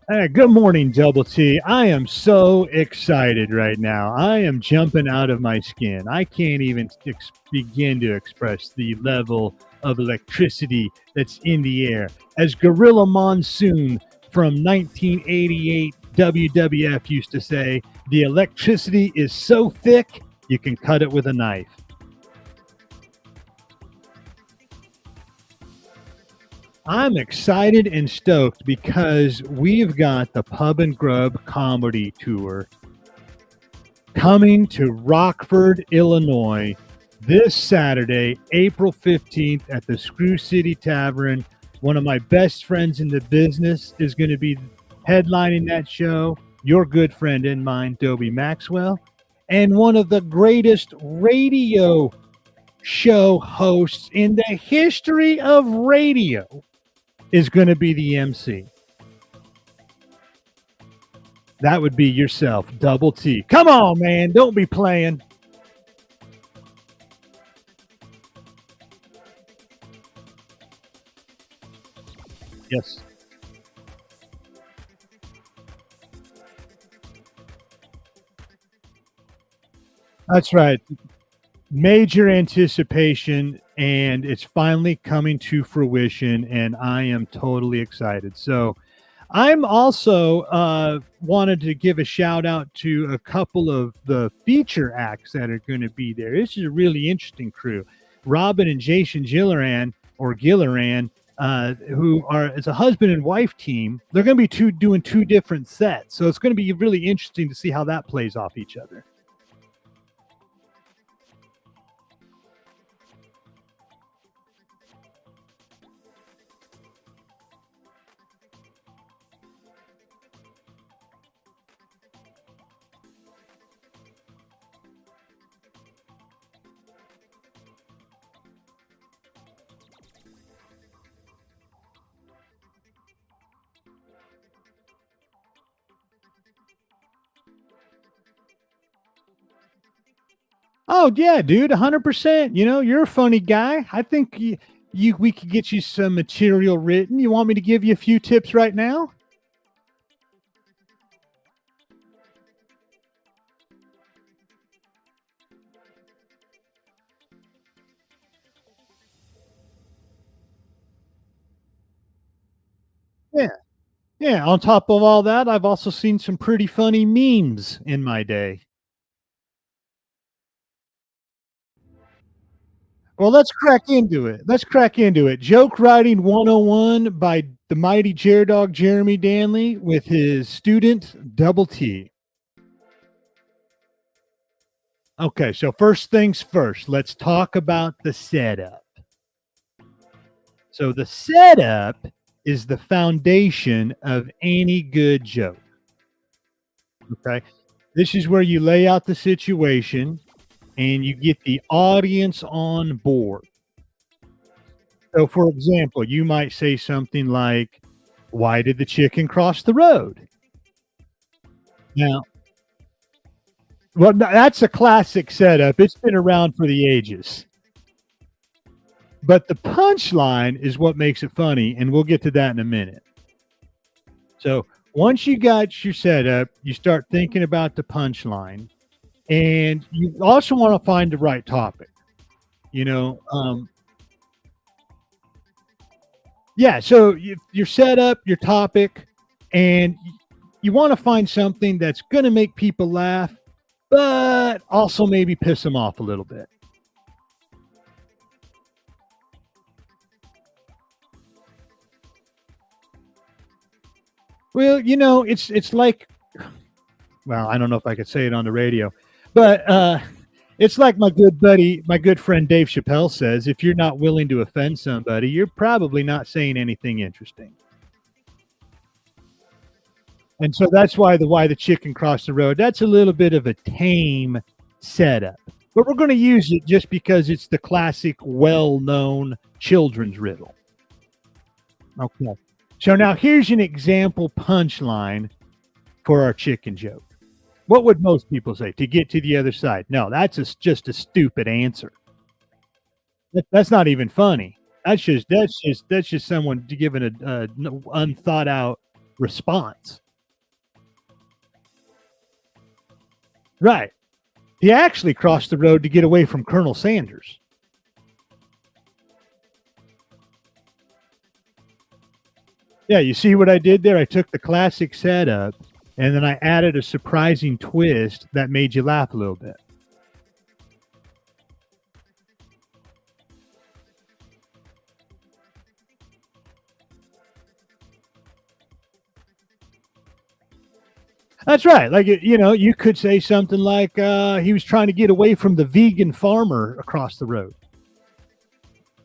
Hey, good morning, Double T. I am so excited right now. I am jumping out of my skin. I can't even begin to express the level of electricity that's in the air. As Gorilla Monsoon from 1988 WWF used to say, the electricity is so thick you can cut it with a knife. I'm excited and stoked because we've got the Pub and Grub Comedy Tour coming to Rockford, Illinois this Saturday, April 15th at the Screw City Tavern. One of my best friends in the business is going to be headlining that show. Your good friend and mine, Dobie Maxwell. And one of the greatest radio show hosts in the history of radio is going to be the MC. That would be yourself, Double T. Come on, man. Don't be playing. Yes, that's right. Major anticipation, and it's finally coming to fruition, and I am totally excited. So, I'm also wanted to give a shout out to a couple of the feature acts that are going to be there. This is a really interesting crew. Robin and Jason Gilleran or Gilleran, who are it's a husband and wife team. They're going to be doing two different sets, so it's going to be really interesting to see how that plays off each other. Oh yeah, dude, 100%. You're a funny guy. I think we could get you some material written. You want me to give you a few tips right now? Yeah. Yeah, on top of all that, I've also seen some pretty funny memes in my day. Well, let's crack into it. Let's crack into it. Joke writing 101 by the mighty Dog Jeremy Danley with his student Double T. Okay, so first things first, let's talk about the setup. So the setup is the foundation of any good joke. Okay. This is where you lay out the situation and you get the audience on board. So, for example, you might say something like, why did the chicken cross the road? Now, well, that's a classic setup. It's been around for the ages. But the punchline is what makes it funny, and we'll get to that in a minute. So, once you got your setup, you start thinking about the punchline, and you also want to find the right topic. You know, yeah. So your setup, your topic, and you want to find something that's going to make people laugh, but also maybe piss them off a little bit. Well, it's like, well, I don't know if I could say it on the radio, but it's like my good buddy, my good friend Dave Chappelle says, if you're not willing to offend somebody, you're probably not saying anything interesting. And so that's why the chicken crossed the road. That's a little bit of a tame setup. But we're going to use it just because it's the classic, well-known children's riddle. Okay. So now here's an example punchline for our chicken joke. What would most people say to get to the other side? No, just a stupid answer. That's not even funny. That's just someone giving a unthought out. response. Right. He actually crossed the road to get away from Colonel Sanders. Yeah, you see what I did there? I took the classic setup and then I added a surprising twist that made you laugh a little bit. That's right. Like, you could say something like he was trying to get away from the vegan farmer across the road.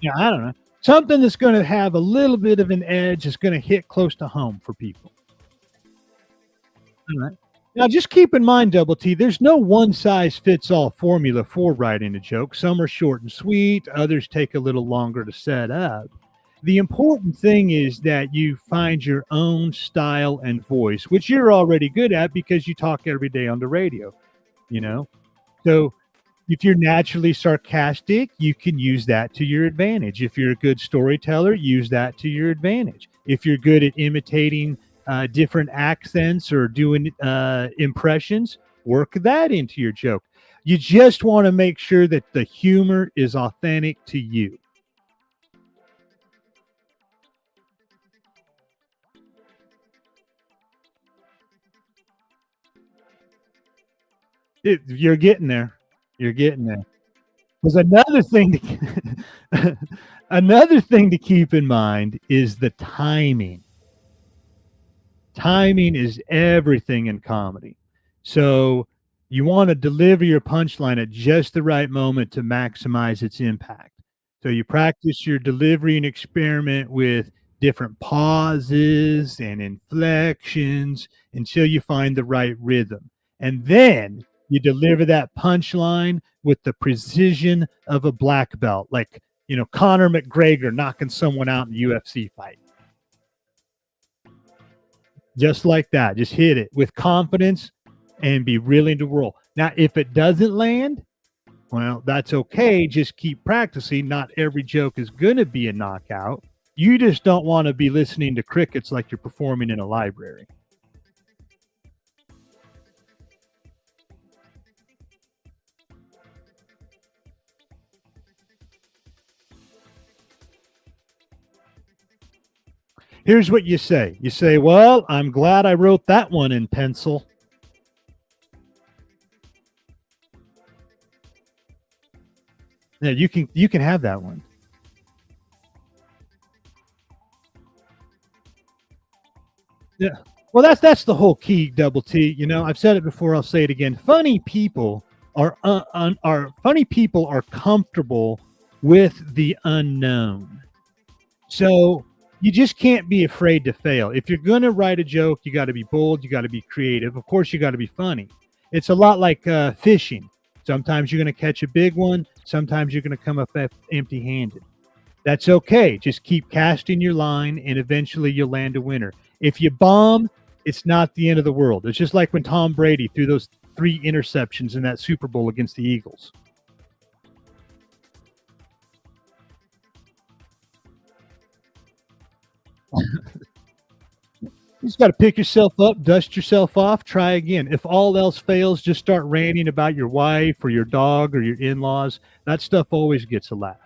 Yeah, I don't know. Something that's going to have a little bit of an edge is going to hit close to home for people. All right. Now, just keep in mind, Double T, there's no one size fits all formula for writing a joke. Some are short and sweet, others take a little longer to set up. The important thing is that you find your own style and voice, which you're already good at because you talk every day on the radio, you know? So if you're naturally sarcastic, you can use that to your advantage. If you're a good storyteller, use that to your advantage. If you're good at imitating different accents or doing impressions, work that into your joke. You just want to make sure that the humor is authentic to you. You're getting there. You're getting there. There's another thing another thing to keep in mind is the timing. Timing is everything in comedy. So you want to deliver your punchline at just the right moment to maximize its impact. So you practice your delivery and experiment with different pauses and inflections until you find the right rhythm. And then you deliver that punchline with the precision of a black belt, like, Conor McGregor knocking someone out in a UFC fight. Just like that. Just hit it with confidence and be willing to roll. Now, if it doesn't land, well, that's okay. Just keep practicing. Not every joke is going to be a knockout. You just don't want to be listening to crickets like you're performing in a library. Here's what you say. You say, "Well, I'm glad I wrote that one in pencil." Yeah, you can have that one. Yeah. Well, that's the whole key, Double T. I've said it before. I'll say it again. Funny people are comfortable with the unknown. So you just can't be afraid to fail. If you're going to write a joke, you got to be bold. You got to be creative. Of course, you got to be funny. It's a lot like fishing. Sometimes you're going to catch a big one. Sometimes you're going to come up empty handed. That's okay. Just keep casting your line and eventually you'll land a winner. If you bomb, it's not the end of the world. It's just like when Tom Brady threw those 3 interceptions in that Super Bowl against the Eagles. You just got to pick yourself up, dust yourself off, try again. If all else fails, just start ranting about your wife or your dog or your in-laws. That stuff always gets a laugh.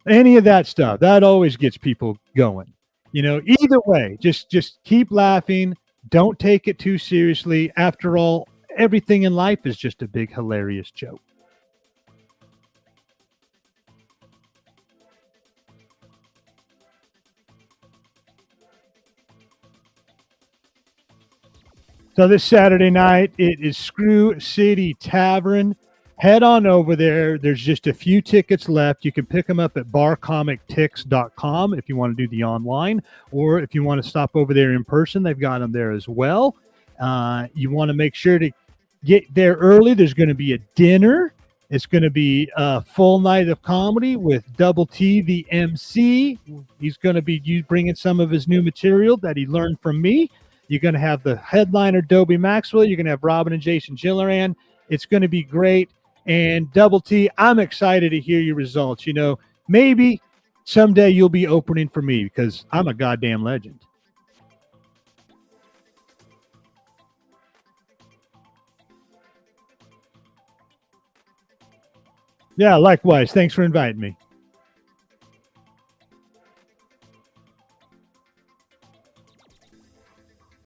Any of that stuff, that always gets people going. Either way, just keep laughing. Don't take it too seriously. After all, everything in life is just a big hilarious joke. So this Saturday night, it is Screw City Tavern. Head on over there. There's just a few tickets left. You can pick them up at barcomictix.com if you want to do the online, or if you want to stop over there in person, they've got them there as well. You want to make sure to get there early. There's going to be a dinner. It's going to be a full night of comedy with Double T, the MC. He's going to be bringing some of his new material that he learned from me. You're going to have the headliner, Dobie Maxwell. You're going to have Robin and Jason Gilliran. It's going to be great. And Double T, I'm excited to hear your results. Maybe Someday you'll be opening for me because I'm a goddamn legend. Yeah, likewise. Thanks for inviting me.